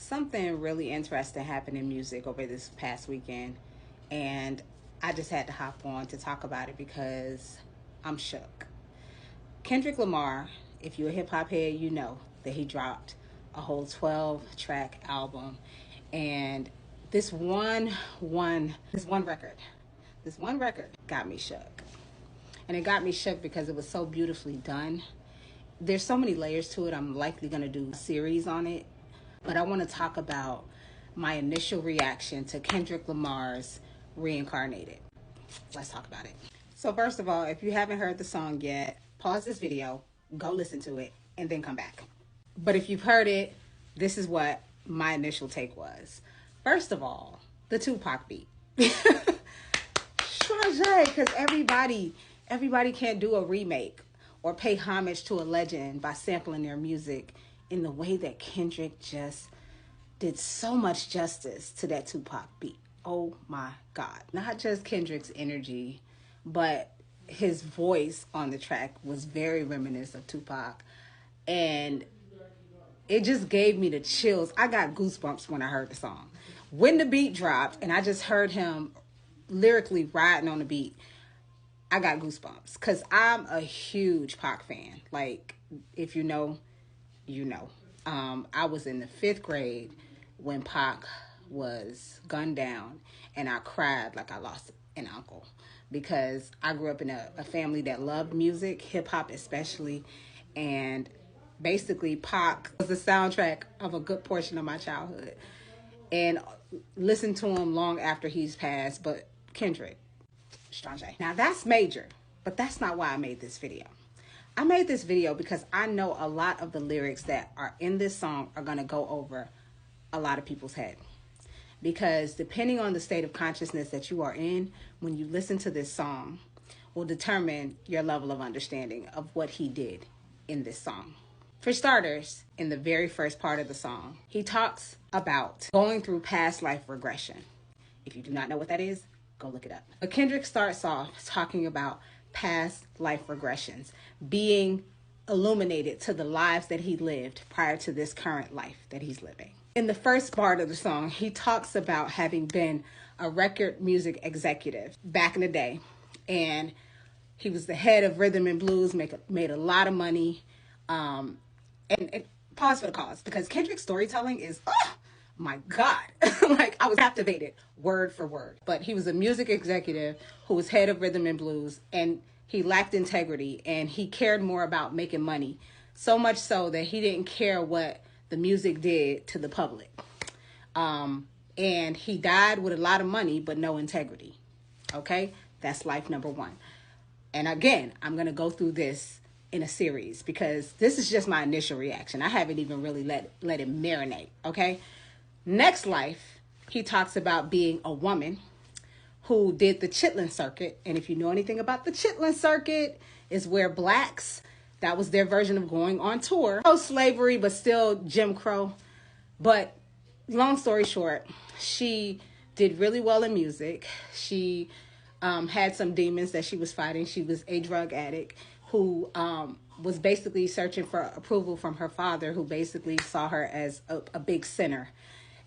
Something really interesting happened in music over this past weekend, and I just had to hop on to talk about it because I'm shook. Kendrick Lamar, if you're a hip hop head, you know that he dropped a whole 12-track album, and this one record got me shook. And it got me shook because it was so beautifully done. There's so many layers to it. I'm likely going to do a series on it. But I want to talk about my initial reaction to Kendrick Lamar's Reincarnated. Let's talk about it. So first of all, if you haven't heard the song yet, pause this video, go listen to it, and then come back. But if you've heard it, this is what my initial take was. First of all, the Tupac beat. Strange, because everybody can't do a remake or pay homage to a legend by sampling their music in the way that Kendrick just did so much justice to that Tupac beat. Oh my God. Not just Kendrick's energy, but his voice on the track was very reminiscent of Tupac. And it just gave me the chills. I got goosebumps when I heard the song. When the beat dropped and I just heard him lyrically riding on the beat, I got goosebumps because I'm a huge Pac fan. Like, if you know, you know. I was in the 5th grade when Pac was gunned down, and I cried like I lost an uncle because I grew up in a family that loved music, hip hop especially, and basically Pac was the soundtrack of a good portion of my childhood, and listened to him long after he's passed. But Kendrick, strange. Now that's major, but that's not why I made this video. I made this video because I know a lot of the lyrics that are in this song are going to go over a lot of people's head. Because depending on the state of consciousness that you are in, when you listen to this song, will determine your level of understanding of what he did in this song. For starters, in the very first part of the song, he talks about going through past life regression. If you do not know what that is, go look it up. But Kendrick starts off talking about past life regressions, being illuminated to the lives that he lived prior to this current life that he's living. In the first part of the song, he talks about having been a record music executive back in the day, and he was the head of rhythm and blues, made a lot of money, and pause for the cause, because Kendrick's storytelling is, oh my God, like I was captivated word for word. But he was a music executive who was head of rhythm and blues, and he lacked integrity, and he cared more about making money, so much so that he didn't care what the music did to the public. And he died with a lot of money, but no integrity. Okay, that's life number one. And again, I'm going to go through this in a series because this is just my initial reaction. I haven't even really let it marinate. Okay. Next life, he talks about being a woman who did the Chitlin circuit. And if you know anything about the Chitlin circuit, is where blacks, that was their version of going on tour. Slavery, but still Jim Crow. But long story short, she did really well in music. She had some demons that she was fighting. She was a drug addict who was basically searching for approval from her father, who basically saw her as a big sinner.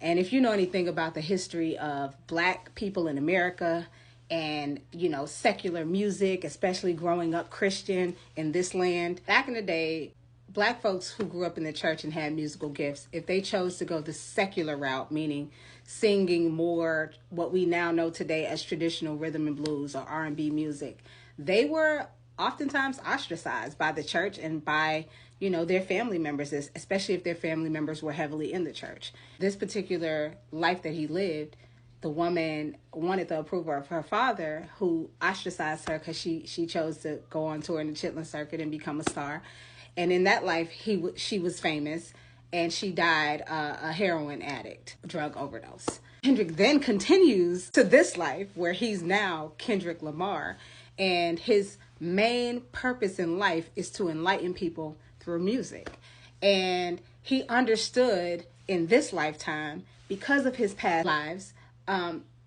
And if you know anything about the history of black people in America and, you know, secular music, especially growing up Christian in this land, back in the day, black folks who grew up in the church and had musical gifts, if they chose to go the secular route, meaning singing more what we now know today as traditional rhythm and blues or R&B music, they were oftentimes ostracized by the church and by, you know, their family members, especially if their family members were heavily in the church. This particular life that he lived, the woman wanted the approval of her father, who ostracized her because she chose to go on tour in the Chitlin circuit and become a star. And in that life, she was famous, and she died a heroin addict, drug overdose. Kendrick then continues to this life where he's now Kendrick Lamar, and his main purpose in life is to enlighten people through music. And he understood in this lifetime, because of his past lives,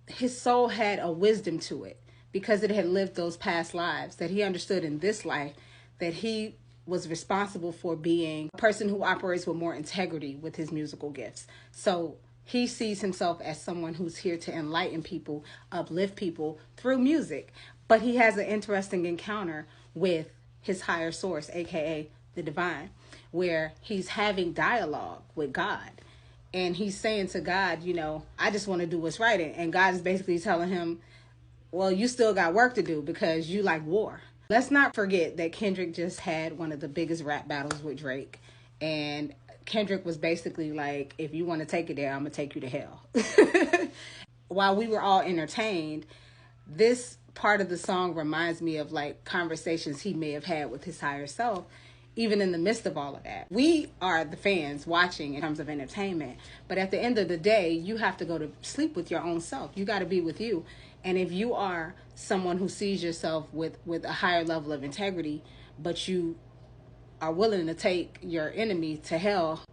his soul had a wisdom to it because it had lived those past lives, that he understood in this life that he was responsible for being a person who operates with more integrity with his musical gifts. So he sees himself as someone who's here to enlighten people, uplift people through music. But he has an interesting encounter with his higher source, aka the divine, where he's having dialogue with God. And he's saying to God, you know, I just want to do what's right. And God is basically telling him, well, you still got work to do because you like war. Let's not forget that Kendrick just had one of the biggest rap battles with Drake. And Kendrick was basically like, if you want to take it there, I'm going to take you to hell. While we were all entertained, this part of the song reminds me of like conversations he may have had with his higher self, even in the midst of all of that. We are the fans watching in terms of entertainment. But at the end of the day, you have to go to sleep with your own self. You got to be with you. And if you are someone who sees yourself with a higher level of integrity, but you are willing to take your enemy to hell,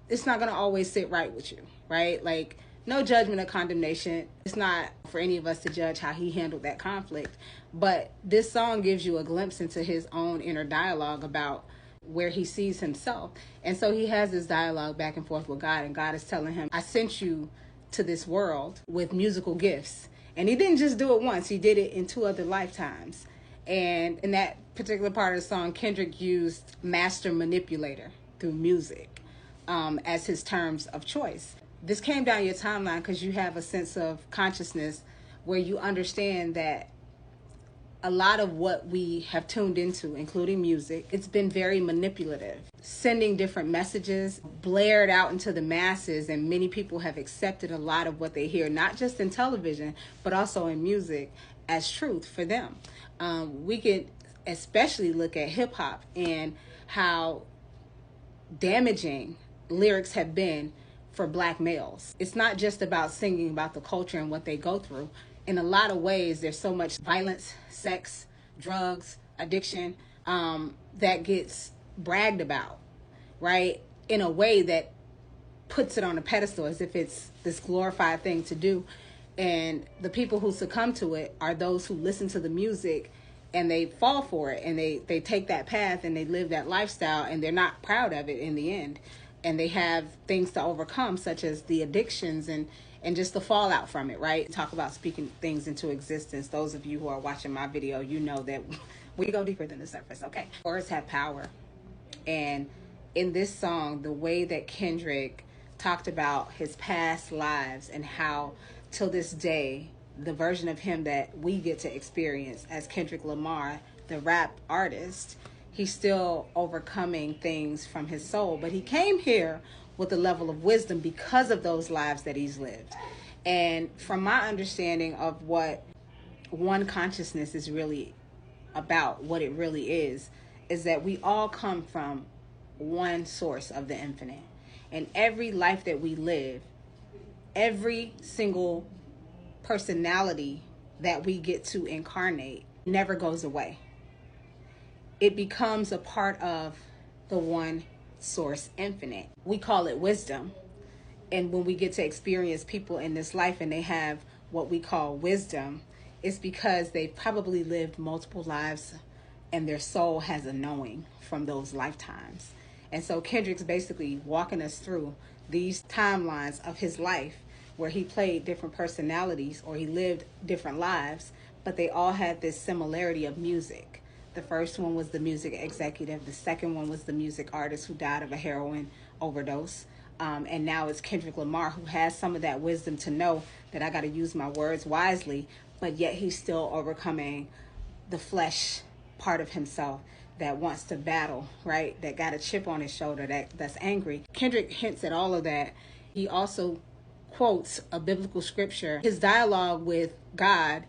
it's not going to always sit right with you, right? Like, no judgment or condemnation. It's not for any of us to judge how he handled that conflict. But this song gives you a glimpse into his own inner dialogue about where he sees himself. And so he has this dialogue back and forth with God, and God is telling him, I sent you to this world with musical gifts. And he didn't just do it once, he did it in 2 other lifetimes. And in that particular part of the song, Kendrick used master manipulator through music as his terms of choice. This came down your timeline because you have a sense of consciousness where you understand that a lot of what we have tuned into, including music, it's been very manipulative, sending different messages, blared out into the masses, and many people have accepted a lot of what they hear, not just in television, but also in music, as truth for them. We could especially look at hip hop and how damaging lyrics have been for Black males. It's not just about singing about the culture and what they go through. In a lot of ways, there's so much violence, sex, drugs, addiction that gets bragged about, right? In a way that puts it on a pedestal as if it's this glorified thing to do. And the people who succumb to it are those who listen to the music and they fall for it, and they take that path and they live that lifestyle, and they're not proud of it in the end. And they have things to overcome, such as the addictions and just the fallout from it, right? Talk about speaking things into existence. Those of you who are watching my video, you know that we go deeper than the surface, okay? Words have power. And in this song, the way that Kendrick talked about his past lives and how, till this day, the version of him that we get to experience as Kendrick Lamar, the rap artist, he's still overcoming things from his soul. But he came here with a level of wisdom because of those lives that he's lived. And from my understanding of what one consciousness is really about, what it really is that we all come from one source of the infinite. And every life that we live, every single personality that we get to incarnate never goes away. It becomes a part of the one source infinite. We call it wisdom. And when we get to experience people in this life and they have what we call wisdom, it's because they probably lived multiple lives and their soul has a knowing from those lifetimes. And so Kendrick's basically walking us through these timelines of his life where he played different personalities or he lived different lives, but they all had this similarity of music. The first one was the music executive. The second one was the music artist who died of a heroin overdose. And now it's Kendrick Lamar, who has some of that wisdom to know that I got to use my words wisely, but yet he's still overcoming the flesh part of himself that wants to battle, right? That got a chip on his shoulder, that's angry. Kendrick hints at all of that. He also quotes a biblical scripture. His dialogue with God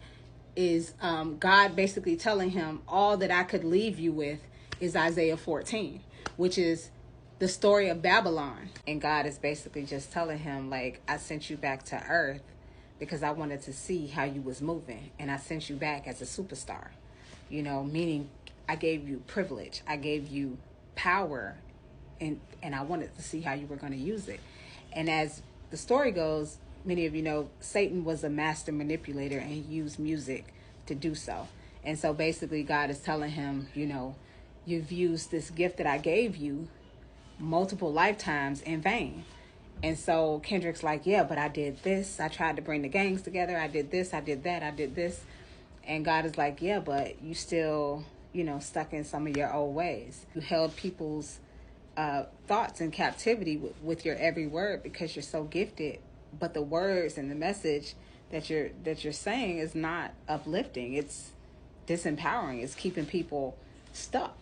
is God basically telling him, all that I could leave you with is Isaiah 14, which is the story of Babylon. And God is basically just telling him, like, I sent you back to earth because I wanted to see how you was moving. And I sent you back as a superstar, you know, meaning I gave you privilege. I gave you power, and I wanted to see how you were going to use it. And as the story goes, many of you know, Satan was a master manipulator and he used music to do so. And so basically God is telling him, you know, you've used this gift that I gave you multiple lifetimes in vain. And so Kendrick's like, yeah, but I did this. I tried to bring the gangs together. I did this. I did that. I did this. And God is like, yeah, but you still, stuck in some of your old ways. You held people's thoughts in captivity with your every word because you're so gifted. But the words and the message that you're saying is not uplifting. It's disempowering. It's keeping people stuck.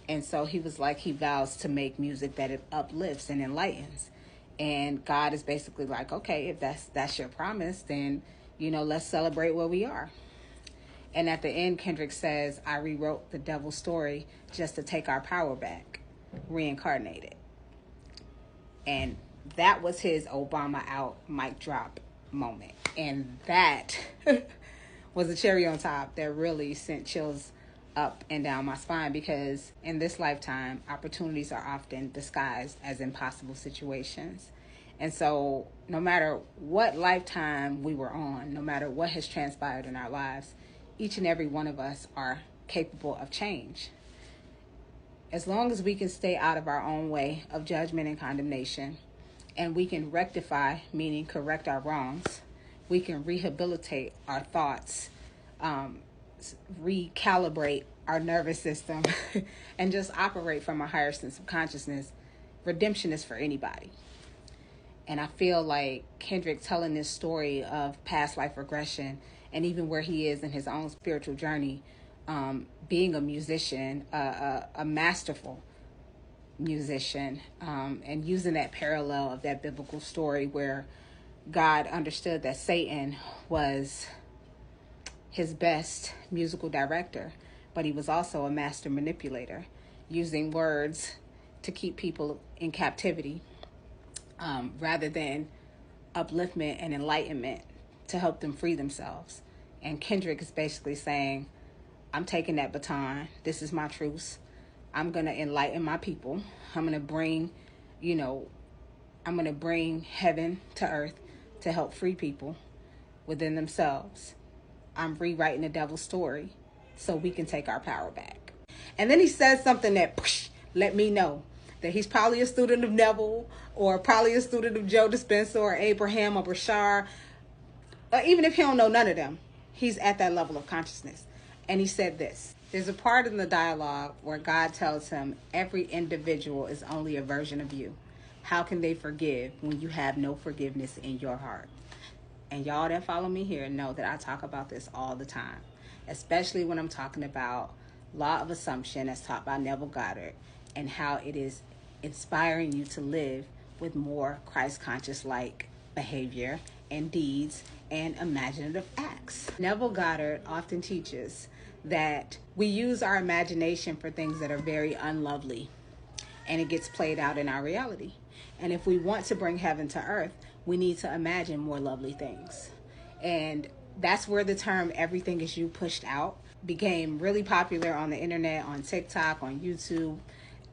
And so he was like, he vows to make music that it uplifts and enlightens. And God is basically like, okay, if that's your promise, then, let's celebrate where we are. And at the end, Kendrick says, I rewrote the devil's story just to take our power back, reincarnated. And that was his Obama out mic drop moment. And that was a cherry on top that really sent chills up and down my spine, because in this lifetime, opportunities are often disguised as impossible situations. And so no matter what lifetime we were on, no matter what has transpired in our lives, each and every one of us are capable of change. As long as we can stay out of our own way of judgment and condemnation, and we can rectify, meaning correct our wrongs, we can rehabilitate our thoughts, recalibrate our nervous system, and just operate from a higher sense of consciousness, redemption is for anybody. And I feel like Kendrick telling this story of past life regression, and even where he is in his own spiritual journey, being a musician, a masterful musician, and using that parallel of that biblical story where God understood that Satan was his best musical director, but he was also a master manipulator, using words to keep people in captivity, rather than upliftment and enlightenment to help them free themselves. And Kendrick is basically saying, I'm taking that baton. This is my truth. I'm going to enlighten my people. I'm going to bring, heaven to earth to help free people within themselves. I'm rewriting the devil's story so we can take our power back. And then he says something that let me know that he's probably a student of Neville, or probably a student of Joe Dispenza or Abraham or Bashar. Or even if he don't know none of them, he's at that level of consciousness. And he said this: there's a part in the dialogue where God tells him every individual is only a version of you. How can they forgive when you have no forgiveness in your heart? And y'all that follow me here know that I talk about this all the time, especially when I'm talking about law of assumption as taught by Neville Goddard, and how it is inspiring you to live with more Christ-conscious-like behavior and deeds and imaginative acts. Neville Goddard often teaches that we use our imagination for things that are very unlovely, and it gets played out in our reality. And if we want to bring heaven to earth, we need to imagine more lovely things. And that's where the term everything is you pushed out became really popular on the internet, on TikTok, on YouTube,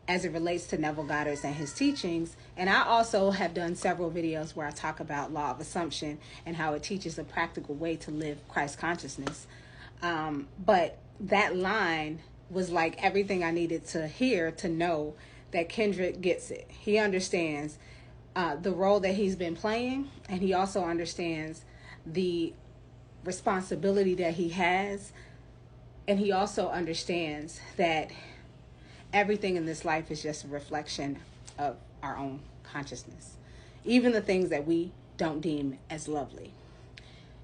as it relates to Neville Goddard and his teachings. And I also have done several videos where I talk about law of assumption and how it teaches a practical way to live Christ consciousness. But that line was like everything I needed to hear to know that Kendrick gets it. He understands the role that he's been playing, and he also understands the responsibility that he has, and he also understands that everything in this life is just a reflection of our own consciousness, even the things that we don't deem as lovely.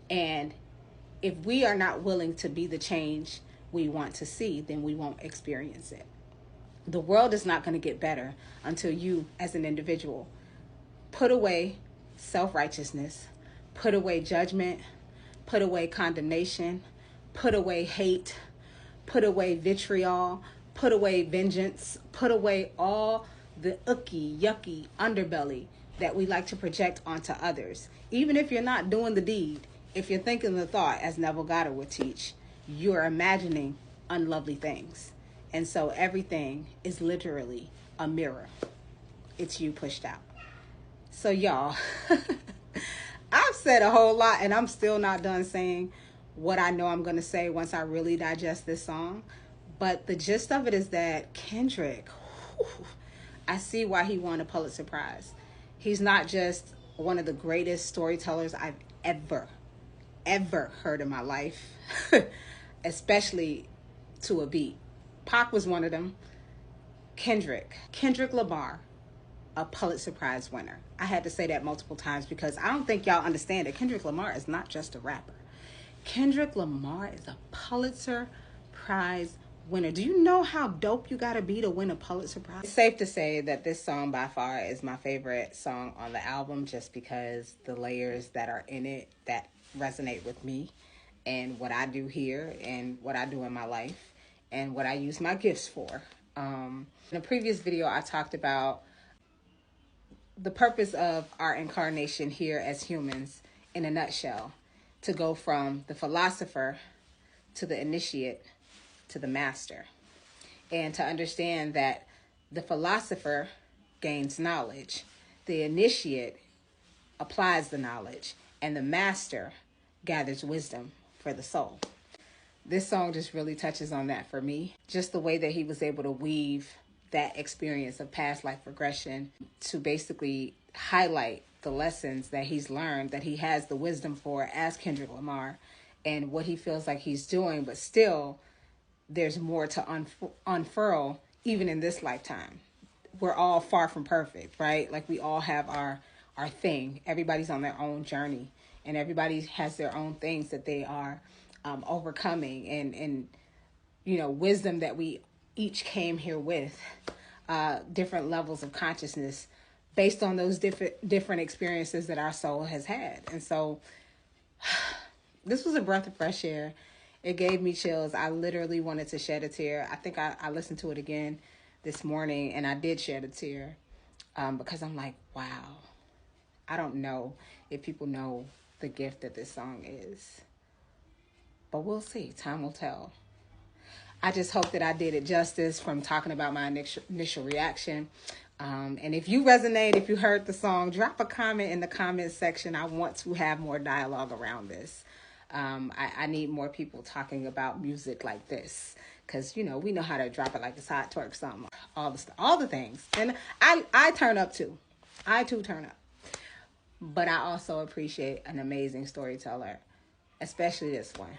And if we are not willing to be the change we want to see, then we won't experience it. The world is not going to get better until you, as an individual, put away self-righteousness, put away judgment, put away condemnation, put away hate, put away vitriol, put away vengeance, put away all the icky, yucky underbelly that we like to project onto others. Even if you're not doing the deed, if you're thinking the thought, as Neville Goddard would teach, you're imagining unlovely things. And so everything is literally a mirror. It's you pushed out. So y'all, I've said a whole lot, and I'm still not done saying what I know I'm going to say once I really digest this song. But the gist of it is that Kendrick, whew, I see why he won a Pulitzer Prize. He's not just one of the greatest storytellers I've ever heard in my life, especially to a beat. Pac was one of them. Kendrick Lamar, a Pulitzer Prize winner. I had to say that multiple times because I don't think y'all understand that Kendrick Lamar is not just a rapper. Kendrick Lamar is a Pulitzer Prize winner. Do you know how dope you gotta be to win a Pulitzer Prize? It's safe to say that this song by far is my favorite song on the album, just because the layers that are in it that resonate with me and what I do here and what I do in my life and what I use my gifts for. In a previous video, I talked about the purpose of our incarnation here as humans in a nutshell, to go from the philosopher to the initiate to the master, and to understand that the philosopher gains knowledge, the initiate applies the knowledge, and the master gathers wisdom for the soul. This song just really touches on that for me. Just the way that he was able to weave that experience of past life regression to basically highlight the lessons that he's learned, that he has the wisdom for as Kendrick Lamar, and what he feels like he's doing, but still there's more to unfurl even in this lifetime. We're all far from perfect, right? Like, we all have our thing. Everybody's on their own journey, and everybody has their own things that they are overcoming, and you know, wisdom that we each came here with, different levels of consciousness based on those different experiences that our soul has had. And so this was a breath of fresh air. It gave me chills. I literally wanted to shed a tear. I think I listened to it again this morning, and I did shed a tear because I'm like, wow, I don't know if people know the gift that this song is, but we'll see. Time will tell. I just hope that I did it justice from talking about my initial reaction. And if you resonate, if you heard the song, drop a comment in the comment section. I want to have more dialogue around this. I need more people talking about music like this, because, you know, we know how to drop it like it's hot, twerk something, all the things. And I turn up too. I too turn up. But I also appreciate an amazing storyteller, especially this one.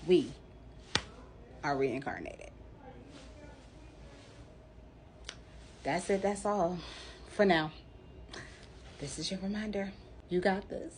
We are reincarnated. That's it. That's all for now. This is your reminder. You got this.